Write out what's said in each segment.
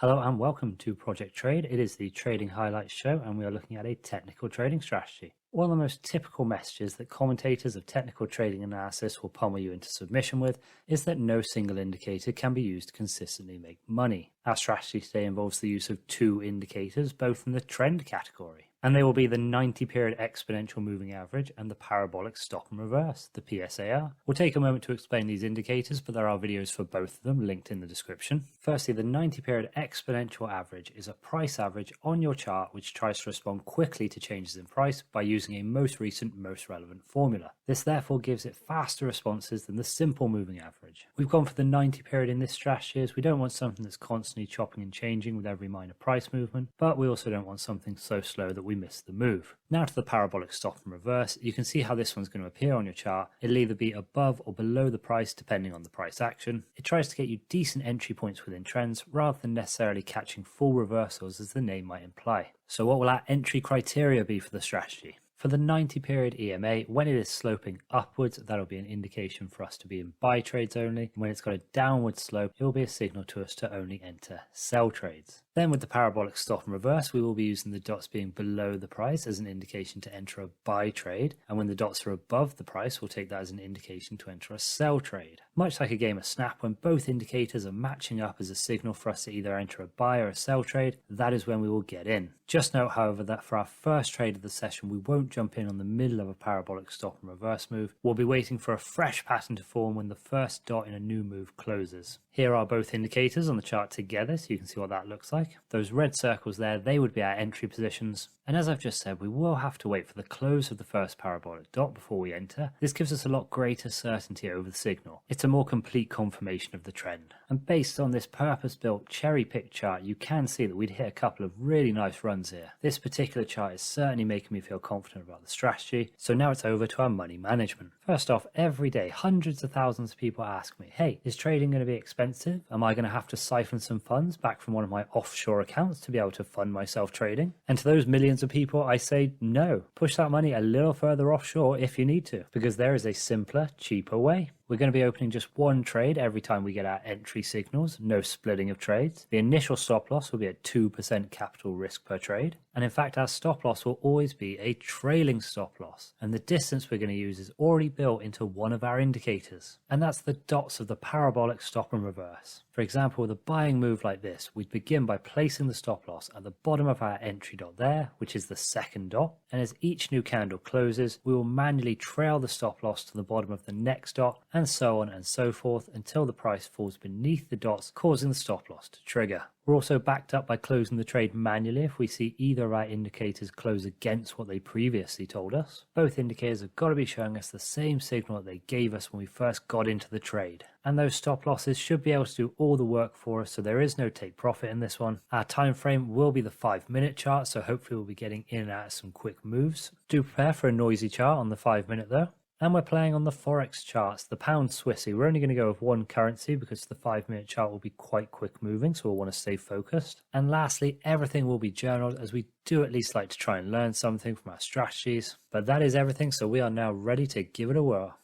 Hello and welcome to Project Trade. It is the trading highlights show and we are looking at a technical trading strategy. One of the most typical messages that commentators of technical trading analysis will pummel you into submission with is that no single indicator can be used to consistently make money. Our strategy today involves the use of two indicators, both in the trend category. And they will be the 90-period exponential moving average and the parabolic stop and reverse, the PSAR. We'll take a moment to explain these indicators, but there are videos for both of them linked in the description. Firstly, the 90-period exponential average is a price average on your chart which tries to respond quickly to changes in price by using a most recent, most relevant formula. This therefore gives it faster responses than the simple moving average. We've gone for the 90-period in this strategy as we don't want something that's constantly chopping and changing with every minor price movement, but we also don't want something so slow that we miss the move. Now to the parabolic stop and reverse. You can see how this one's going to appear on your chart. It'll either be above or below the price depending on the price action. It tries to get you decent entry points within trends rather than necessarily catching full reversals as the name might imply. So what will our entry criteria be for the strategy? For the 90-period EMA, when it is sloping upwards, that'll be an indication for us to be in buy trades only. When it's got a downward slope, it will be a signal to us to only enter sell trades. Then with the parabolic stop and reverse, we will be using the dots being below the price as an indication to enter a buy trade. And when the dots are above the price, we'll take that as an indication to enter a sell trade. Much like a game of Snap, when both indicators are matching up as a signal for us to either enter a buy or a sell trade, that is when we will get in. Just note, however, that for our first trade of the session, we won't jump in on the middle of a parabolic stop and reverse move. We'll be waiting for a fresh pattern to form when the first dot in a new move closes. Here are both indicators on the chart together, so you can see what that looks like. Those red circles there, they would be our entry positions. And as I've just said, we will have to wait for the close of the first parabolic dot before we enter. This gives us a lot greater certainty over the signal. It's a more complete confirmation of the trend. And based on this purpose-built cherry-picked chart, you can see that we'd hit a couple of really nice runs here. This particular chart is certainly making me feel confident about the strategy. So now it's over to our money management. First off, every day, hundreds of thousands of people ask me, hey, is trading going to be expensive? Am I going to have to siphon some funds back from one of my offshore accounts to be able to fund myself trading? And to those millions of people, I say no. Push that money a little further offshore if you need to, because there is a simpler, cheaper way. We're going to be opening just one trade every time we get our entry signals, no splitting of trades. The initial stop loss will be at 2% capital risk per trade. And in fact, our stop loss will always be a trailing stop loss. And the distance we're going to use is already built into one of our indicators. And that's the dots of the parabolic stop and reverse. For example, with a buying move like this, we'd begin by placing the stop loss at the bottom of our entry dot there, which is the second dot. And as each new candle closes, we will manually trail the stop loss to the bottom of the next dot, and so on and so forth until the price falls beneath the dots, causing the stop loss to trigger. We're also backed up by closing the trade manually if we see either of our indicators close against what they previously told us. Both indicators have got to be showing us the same signal that they gave us when we first got into the trade. And those stop losses should be able to do all the work for us, so there is no take profit in this one. Our time frame will be the 5-minute chart, so hopefully we'll be getting in and out of some quick moves. Do prepare for a noisy chart on the 5-minute though. And we're playing on the Forex charts, the pound Swissy. We're only going to go with one currency because the 5-minute chart will be quite quick moving, so we'll want to stay focused. And lastly, everything will be journaled as we do at least like to try and learn something from our strategies. But that is everything, so we are now ready to give it a whirl.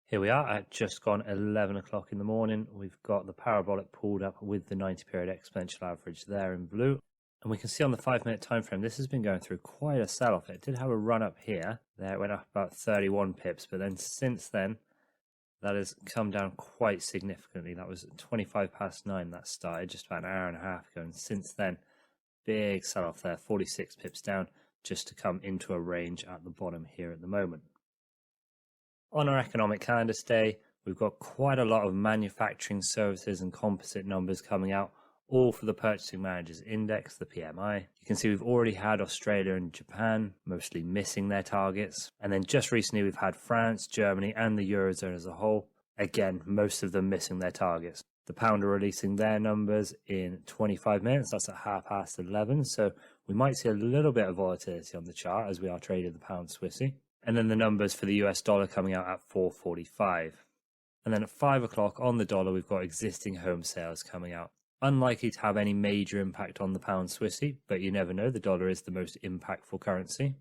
Here we are at just gone 11 o'clock in the morning. We've got the parabolic pulled up with the 90-period exponential average there in blue. And we can see on the 5-minute time frame, this has been going through quite a sell-off. It did have a run up here. There it went up about 31 pips. But then since then, that has come down quite significantly. That was 25 past 9 that started just about an hour and a half ago. And since then, big sell-off there, 46 pips down, just to come into a range at the bottom here at the moment. On our economic calendar today, we've got quite a lot of manufacturing services and composite numbers coming out, all for the Purchasing Managers Index, the PMI. You can see we've already had Australia and Japan mostly missing their targets. And then just recently we've had France, Germany and the Eurozone as a whole. Again, most of them missing their targets. The pound are releasing their numbers in 25 minutes. That's at 11:30. So we might see a little bit of volatility on the chart as we are trading the pound Swissy. And then the numbers for the US dollar coming out at 4:45. And then at 5 o'clock on the dollar, we've got existing home sales coming out. Unlikely to have any major impact on the pound Swissy, but you never know, the dollar is the most impactful currency.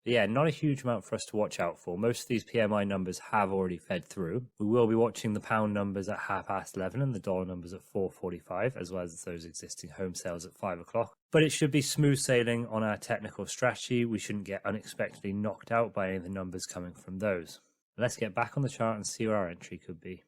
But yeah, not a huge amount for us to watch out for. Most of these PMI numbers have already fed through. We will be watching the pound numbers at 11:30 and the dollar numbers at 4:45, as well as those existing home sales at 5 o'clock. But it should be smooth sailing on our technical strategy. We shouldn't get unexpectedly knocked out by any of the numbers coming from those. Let's get back on the chart and see where our entry could be.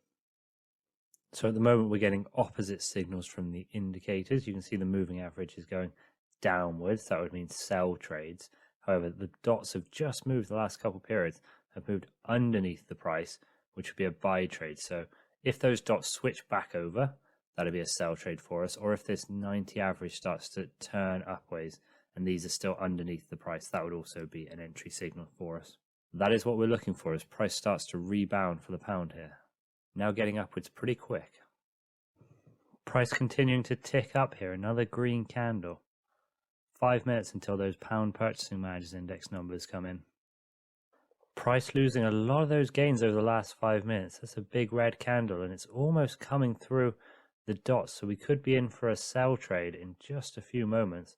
So at the moment, we're getting opposite signals from the indicators. You can see the moving average is going downwards. That would mean sell trades. However, the dots have just moved the last couple periods, have moved underneath the price, which would be a buy trade. So if those dots switch back over, that'll be a sell trade for us. Or if this 90 average starts to turn upwards and these are still underneath the price, that would also be an entry signal for us. That is what we're looking for as price starts to rebound for the pound here. Now getting upwards pretty quick. Price continuing to tick up here, another green candle. 5 minutes until those pound purchasing managers index numbers come in. Price losing a lot of those gains over the last 5 minutes. That's a big red candle and it's almost coming through the dots. So we could be in for a sell trade in just a few moments.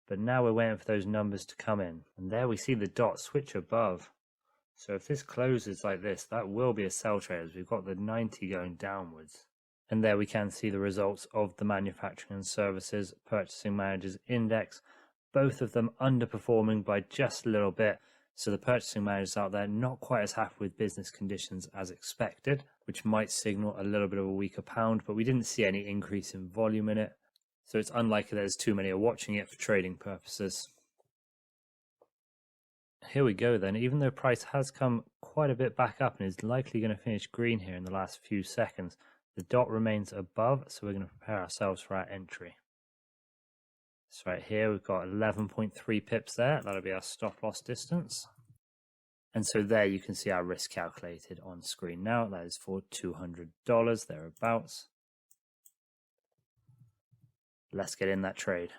But now we're waiting for those numbers to come in. And there we see the dot switch above. So if this closes like this, that will be a sell trade as we've got the 90 going downwards. And there we can see the results of the manufacturing and services purchasing managers index, both of them underperforming by just a little bit. So the purchasing managers out there not quite as happy with business conditions as expected, which might signal a little bit of a weaker pound, but we didn't see any increase in volume in it. So it's unlikely there's too many are watching it for trading purposes. Here we go then. Even though price has come quite a bit back up and is likely going to finish green here in the last few seconds, the dot remains above, so we're going to prepare ourselves for our entry. So right here we've got 11.3 pips there. That'll be our stop loss distance. And so there you can see our risk calculated on screen now. That is for $200 thereabouts. Let's get in that trade.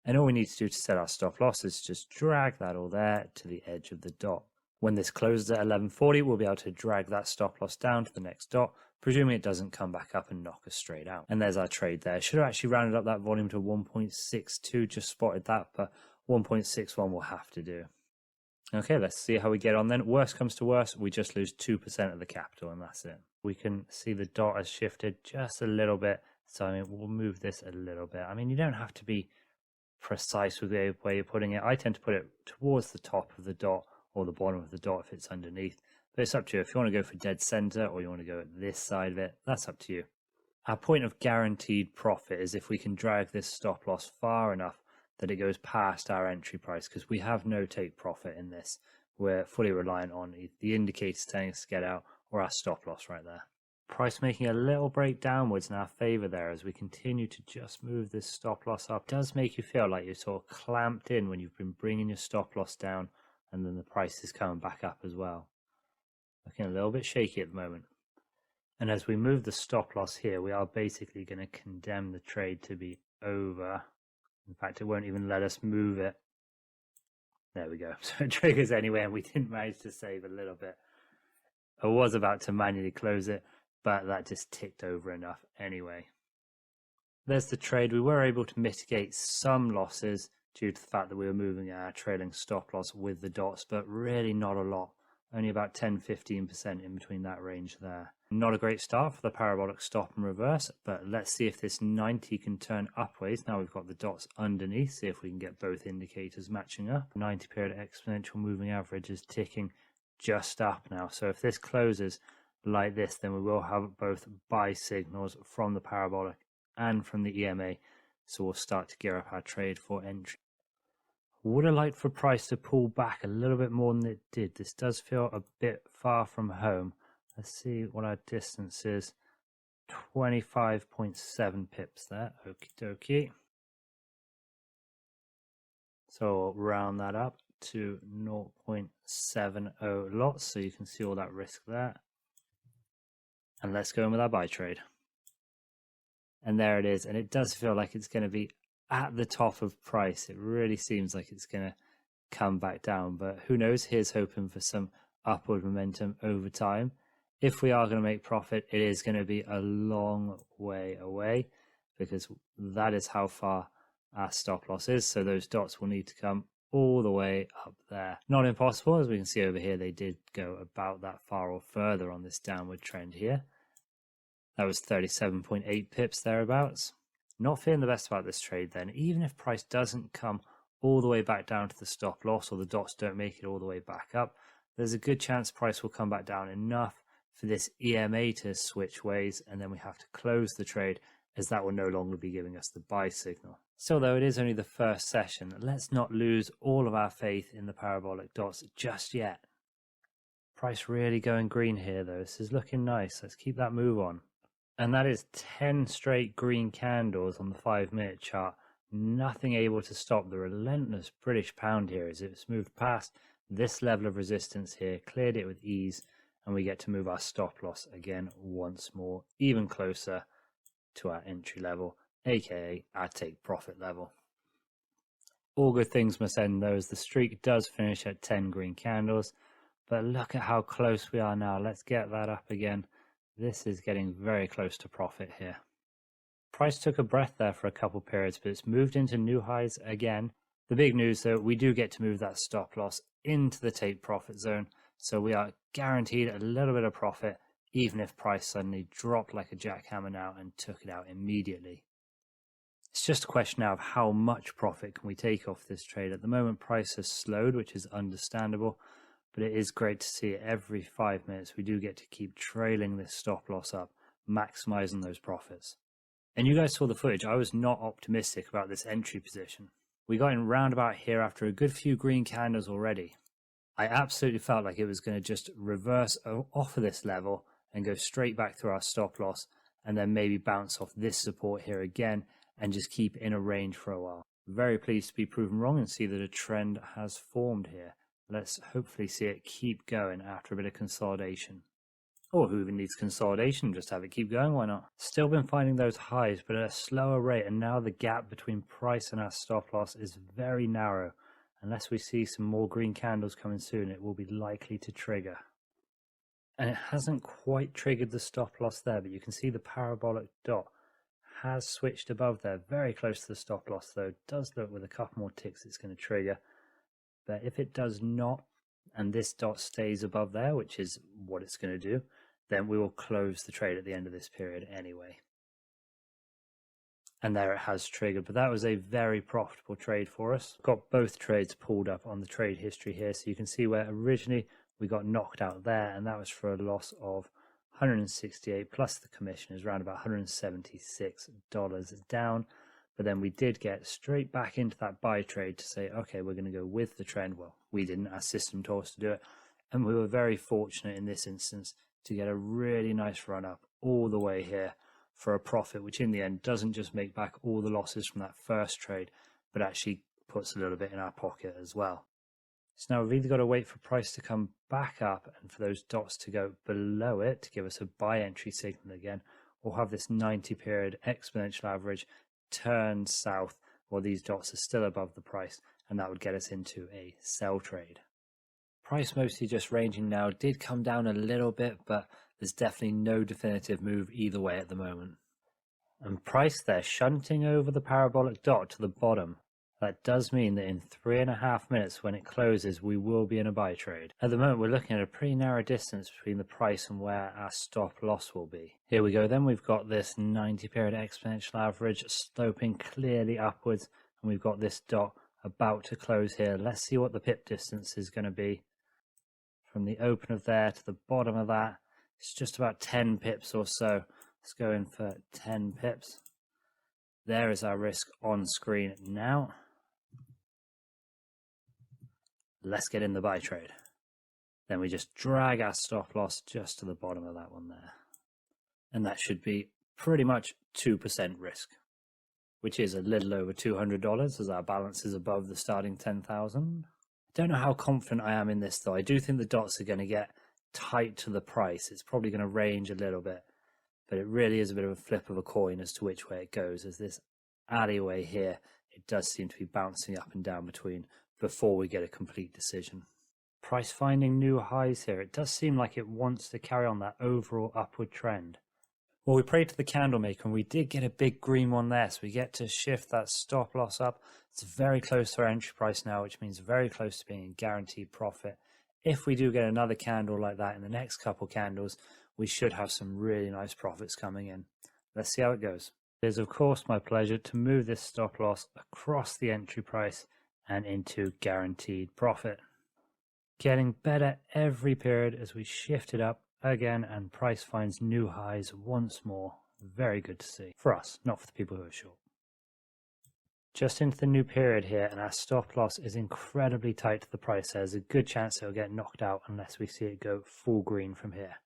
And all we need to do to set our stop loss is just drag that all there to the edge of the dot. When this closes at 11:40, we'll be able to drag that stop loss down to the next dot, presuming it doesn't come back up and knock us straight out. And there's our trade there. Should have actually rounded up that volume to 1.62, just spotted that, but 1.61 will have to do. Okay, let's see how we get on then. Worst comes to worst, we just lose 2% of the capital and that's it. We can see the dot has shifted just a little bit, so I mean, we'll move this a little bit. I mean, you don't have to be precise with the way you're putting it. I tend to put it towards the top of the dot or the bottom of the dot if it's underneath, but it's up to you. If you want to go for dead center or you want to go at this side of it, that's up to you. Our point of guaranteed profit is if we can drag this stop loss far enough that it goes past our entry price, because we have no take profit in this. We're fully reliant on the indicators telling us to get out or our stop loss right there. Price making a little break downwards in our favor there as we continue to just move this stop loss up. It does make you feel like you're sort of clamped in when you've been bringing your stop loss down and then the price is coming back up as well. Looking a little bit shaky at the moment. And as we move the stop loss here, we are basically going to condemn the trade to be over. In fact, it won't even let us move it. There we go. So it triggers anyway, and we didn't manage to save a little bit. I was about to manually close it, but that just ticked over enough anyway. There's the trade. We were able to mitigate some losses due to the fact that we were moving our trailing stop loss with the dots, but really not a lot. Only about 10-15% in between that range there. Not a great start for the parabolic stop and reverse, but let's see if this 90 can turn upwards. Now we've got the dots underneath, see if we can get both indicators matching up. 90 period exponential moving average is ticking just up now. So if this closes like this, then we will have both buy signals from the parabolic and from the EMA. So we'll start to gear up our trade for entry. Would have liked for price to pull back a little bit more than it did. This does feel a bit far from home. Let's see what our distance is. 25.7 pips there. Okie dokie. So we'll round that up to 0.70 lots. So you can see all that risk there. And let's go in with our buy trade. And there it is. And it does feel like it's going to be at the top of price. It really seems like it's going to come back down, but who knows? Here's hoping for some upward momentum over time. If we are going to make profit, it is going to be a long way away because that is how far our stop loss is. So those dots will need to come all the way up there. Not impossible, as we can see over here, they did go about that far or further on this downward trend here. That was 37.8 pips thereabouts. Not feeling the best about this trade then. Even if price doesn't come all the way back down to the stop loss, or the dots don't make it all the way back up, there's a good chance price will come back down enough for this EMA to switch ways, and then we have to close the trade, as that will no longer be giving us the buy signal. Still though, it is only the first session. Let's not lose all of our faith in the parabolic dots just yet. Price really going green here though. This is looking nice. Let's keep that move on. And that is 10 straight green candles on the 5-minute chart. Nothing able to stop the relentless British pound here as it's moved past this level of resistance here, cleared it with ease, and we get to move our stop loss again once more, even closer to our entry level, aka our take profit level. All good things must end though, as the streak does finish at 10 green candles, but look at how close we are now. Let's get that up again. This is getting very close to profit here. Price took a breath there for a couple periods, but it's moved into new highs again. The big news though, we do get to move that stop loss into the take profit zone, so we are guaranteed a little bit of profit, even if price suddenly dropped like a jackhammer now and took it out immediately. It's just a question now of how much profit can we take off this trade. At the moment price has slowed, which is understandable, but it is great to see every 5 minutes we do get to keep trailing this stop loss up, maximizing those profits. And you guys saw the footage. I was not optimistic about this entry position. We got in round about here after a good few green candles already. I absolutely felt like it was going to just reverse off of this level and go straight back through our stop loss, and then maybe bounce off this support here again and just keep in a range for a while. Very pleased to be proven wrong and see that a trend has formed here. Let's hopefully see it keep going after a bit of consolidation. Or who even needs consolidation? Just have it keep going, why not? Still been finding those highs, but at a slower rate, and now the gap between price and our stop loss is very narrow. Unless we see some more green candles coming soon, it will be likely to trigger. And it hasn't quite triggered the stop loss there, but you can see the parabolic dot has switched above there, very close to the stop loss though. It does look with a couple more ticks it's going to trigger. But if it does not, and this dot stays above there, which is what it's going to do, then we will close the trade at the end of this period anyway. And there it has triggered, but that was a very profitable trade for us. Got both trades pulled up on the trade history here, so you can see where originally we got knocked out there, and that was for a loss of 168 plus the commission is around about $176 down. But then we did get straight back into that buy trade to say, okay, we're going to go with the trend. Well, we didn't, our system told us to do it. And we were very fortunate in this instance to get a really nice run up all the way here for a profit, which in the end doesn't just make back all the losses from that first trade, but actually puts a little bit in our pocket as well. So now we've either got to wait for price to come back up and for those dots to go below it to give us a buy entry signal again, or have this 90 period exponential average turn south while these dots are still above the price, and that would get us into a sell trade. Price mostly just ranging now, did come down a little bit, but there's definitely no definitive move either way at the moment. And price there shunting over the parabolic dot to the bottom. That does mean that in 3.5 minutes when it closes, we will be in a buy trade. At the moment, we're looking at a pretty narrow distance between the price and where our stop loss will be. Here we go then, we've got this 90 period exponential average sloping clearly upwards, and we've got this dot about to close here. Let's see what the pip distance is going to be. From the open of there to the bottom of that, it's just about 10 pips or so. Let's go in for 10 pips. There is our risk on screen now. Let's get in the buy trade. Then we just drag our stop loss just to the bottom of that one there. And that should be pretty much 2% risk, which is a little over $200 as our balance is above the starting 10,000. I don't know how confident I am in this though. I do think the dots are going to get tight to the price. It's probably going to range a little bit, but it really is a bit of a flip of a coin as to which way it goes. As this alleyway here, it does seem to be bouncing up and down between before we get a complete decision. Price finding new highs here. It does seem like it wants to carry on that overall upward trend. Well, we prayed to the candle maker and we did get a big green one there. So we get to shift that stop loss up. It's very close to our entry price now, which means very close to being a guaranteed profit. If we do get another candle like that in the next couple candles, we should have some really nice profits coming in. Let's see how it goes. It is, of course, my pleasure to move this stop loss across the entry price and into guaranteed profit. Getting better every period as we shift it up again and price finds new highs once more. Very good to see. For us, not for the people who are short. Just into the new period here, and our stop loss is incredibly tight to the price. There's a good chance it'll get knocked out unless we see it go full green from here.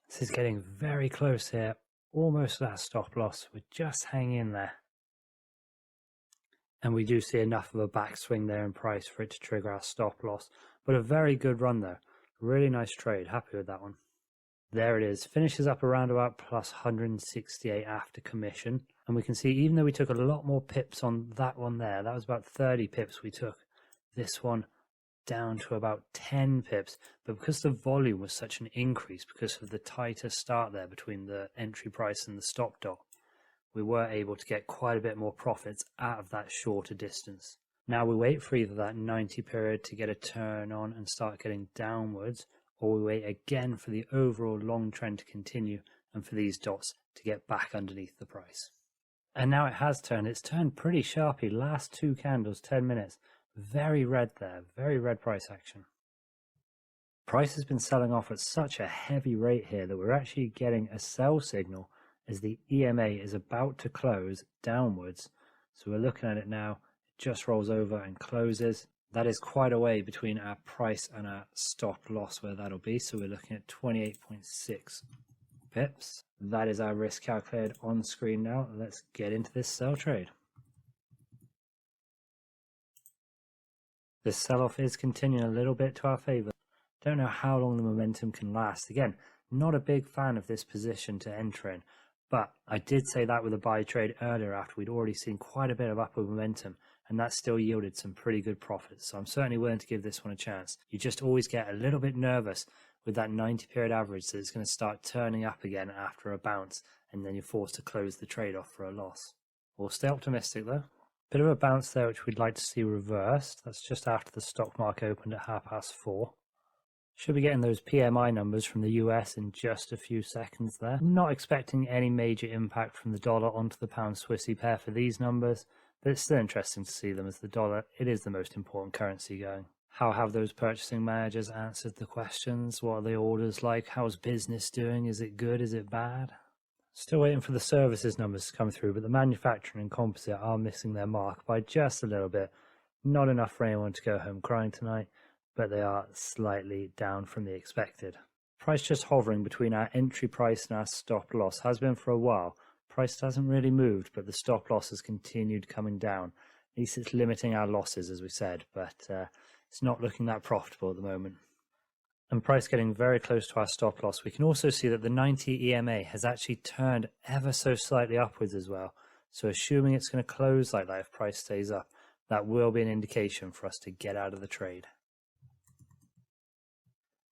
This is getting very close here, almost at our stop loss. We're just hanging in there. And we do see enough of a backswing there in price for it to trigger our stop loss. But a very good run though. Really nice trade. Happy with that one. There it is. Finishes up around about plus 168 after commission. And we can see even though we took a lot more pips on that one there, that was about 30 pips we took. This one down to about 10 pips. But because the volume was such an increase, because of the tighter start there between the entry price and the stop dot, we were able to get quite a bit more profits out of that shorter distance. Now we wait for either that 90 period to get a turn on and start getting downwards, or we wait again for the overall long trend to continue and for these dots to get back underneath the price. And now it has turned. It's turned pretty sharply. Last two candles, 10 minutes. Very red there. Very red price action. Price has been selling off at such a heavy rate here that we're actually getting a sell signal as the EMA is about to close downwards. So we're looking at it now. It just rolls over and closes. That is quite a way between our price and our stop loss where that'll be. So we're looking at 28.6 pips. That is our risk calculated on screen now. Let's get into this sell trade. This sell-off is continuing a little bit to our favor. Don't know how long the momentum can last. Again, not a big fan of this position to enter in, but I did say that with a buy trade earlier after we'd already seen quite a bit of upward momentum, and that still yielded some pretty good profits. So I'm certainly willing to give this one a chance. You just always get a little bit nervous with that 90 period average that it's going to start turning up again after a bounce, and then you're forced to close the trade off for a loss. We'll stay optimistic though. Bit of a bounce there which we'd like to see reversed. That's just after the stock market opened at 4:30. Should be getting those PMI numbers from the US in just a few seconds there. Not expecting any major impact from the dollar onto the pound Swissy pair for these numbers, but it's still interesting to see them as the dollar, it is the most important currency going. How have those purchasing managers answered the questions? What are the orders like? How's business doing? Is it good? Is it bad? Still waiting for the services numbers to come through, but the manufacturing and composite are missing their mark by just a little bit. Not enough for anyone to go home crying tonight, but they are slightly down from the expected. Price just hovering between our entry price and our stop loss has been for a while. Price hasn't really moved, but the stop loss has continued coming down. At least it's limiting our losses, as we said, but it's not looking that profitable at the moment. And price getting very close to our stop loss. We can also see that the 90 EMA has actually turned ever so slightly upwards as well. So assuming it's going to close like that if price stays up, that will be an indication for us to get out of the trade.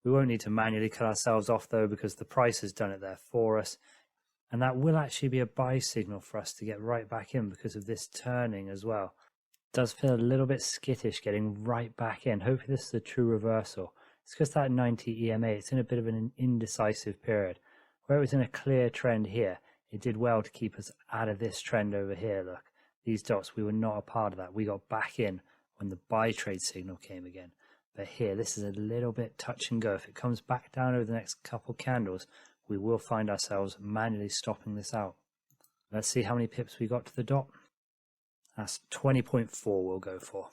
We won't need to manually cut ourselves off though, because the price has done it there for us. And that will actually be a buy signal for us to get right back in because of this turning as well. It does feel a little bit skittish getting right back in. Hopefully this is a true reversal. It's because that 90 EMA, it's in a bit of an indecisive period. Where it was in a clear trend here, it did well to keep us out of this trend over here. Look, these dots, we were not a part of that. We got back in when the buy trade signal came again. But here, this is a little bit touch and go. If it comes back down over the next couple candles, we will find ourselves manually stopping this out. Let's see how many pips we got to the dot. That's 20.4 we'll go for.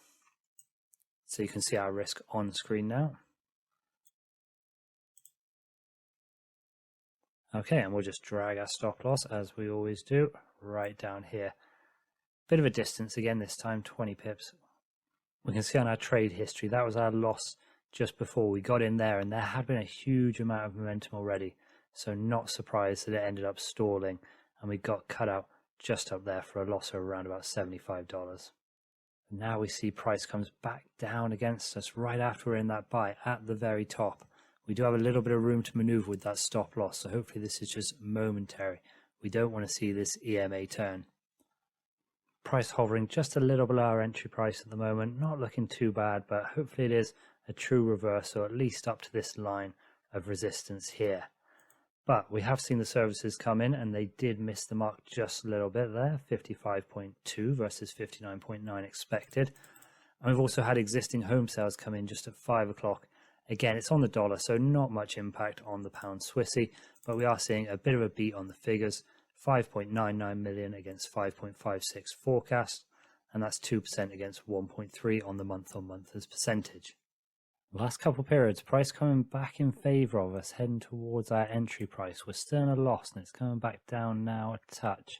So you can see our risk on screen now. Okay, and we'll just drag our stop loss, as we always do, right down here. Bit of a distance again this time, 20 pips. We can see on our trade history, that was our loss just before we got in there, and there had been a huge amount of momentum already. So not surprised that it ended up stalling, and we got cut out just up there for a loss of around about $75. Now we see price comes back down against us right after we're in that buy at the very top. We do have a little bit of room to maneuver with that stop loss, so hopefully this is just momentary. We don't want to see this EMA turn. Price hovering just a little below our entry price at the moment, not looking too bad, but hopefully it is a true reversal, at least up to this line of resistance here. But we have seen the services come in and they did miss the mark just a little bit there, 55.2 versus 59.9 expected. And we've also had existing home sales come in just at 5 o'clock. Again, it's on the dollar, so not much impact on the pound Swissy, but we are seeing a bit of a beat on the figures, 5.99 million against 5.56 forecast, and that's 2% against 1.3 on the month-on-month as percentage. Last couple of periods, price coming back in favour of us, heading towards our entry price. We're still in a loss and it's coming back down now a touch,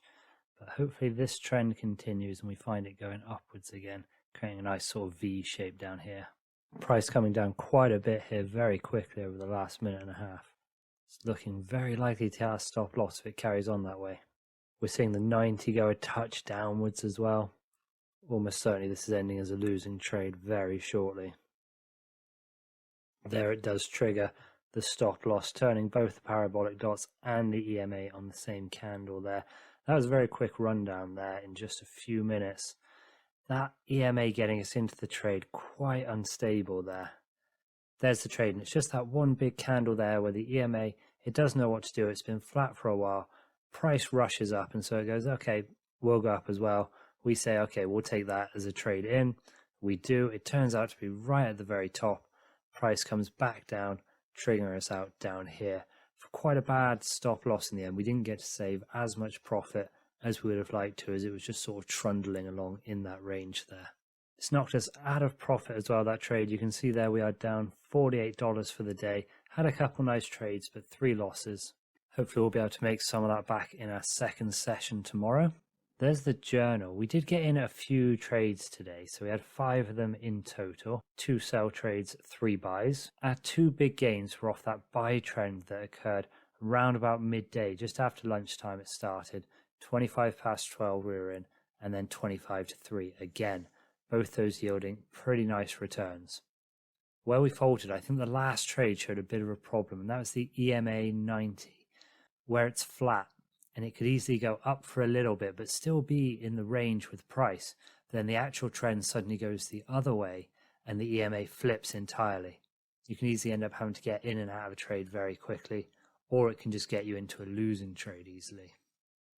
but hopefully this trend continues and we find it going upwards again, creating a nice sort of V shape down here. Price coming down quite a bit here very quickly over the last minute and a half. It's looking very likely to have a stop loss if it carries on that way. We're seeing the 90 go a touch downwards as well. Almost certainly this is ending as a losing trade very shortly. There it does trigger the stop loss, turning both the parabolic dots and the EMA on the same candle there. That was a very quick rundown there in just a few minutes. That EMA getting us into the trade quite unstable there. There's the trade, and it's just that one big candle there where the EMA, it does know what to do. It's been flat for a while. Price rushes up, and so it goes, okay, we'll go up as well. We say, okay, we'll take that as a trade in. We do. It turns out to be right at the very top. Price comes back down, triggering us out down here for quite a bad stop loss in the end. We didn't get to save as much profit as we would have liked to, as it was just sort of trundling along in that range there. It's knocked us out of profit as well, that trade. You can see there we are down $48 for the day. Had a couple nice trades, but 3 losses. Hopefully we'll be able to make some of that back in our second session tomorrow. There's the journal. We did get in a few trades today, so we had 5 of them in total. 2 sell trades, 3 buys. Our 2 big gains were off that buy trend that occurred around about midday, just after lunchtime it started. 25 past 12 we were in, and then 25 to 3 again. Both those yielding pretty nice returns. Where we faltered, I think the last trade showed a bit of a problem, and that was the EMA 90, where it's flat. And it could easily go up for a little bit, but still be in the range with price. Then the actual trend suddenly goes the other way, and the EMA flips entirely. You can easily end up having to get in and out of a trade very quickly, or it can just get you into a losing trade easily.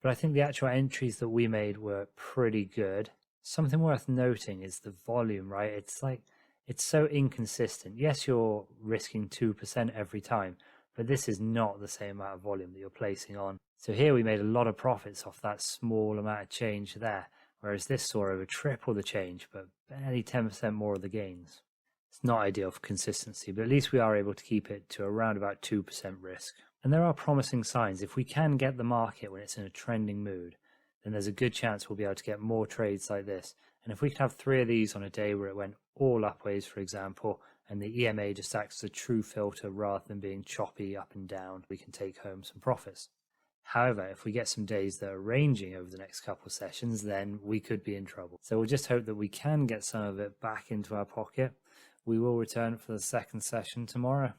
But I think the actual entries that we made were pretty good. Something worth noting is the volume, right? It's so inconsistent. Yes, you're risking 2% every time, but this is not the same amount of volume that you're placing on. So here we made a lot of profits off that small amount of change there, whereas this saw over triple the change, but barely 10% more of the gains. It's not ideal for consistency, but at least we are able to keep it to around about 2% risk. And there are promising signs. If we can get the market when it's in a trending mood, then there's a good chance we'll be able to get more trades like this. And if we could have 3 of these on a day where it went all upways, for example, and the EMA just acts as a true filter rather than being choppy up and down, we can take home some profits. However, if we get some days that are ranging over the next couple of sessions, then we could be in trouble. So we'll just hope that we can get some of it back into our pocket. We will return for the second session tomorrow.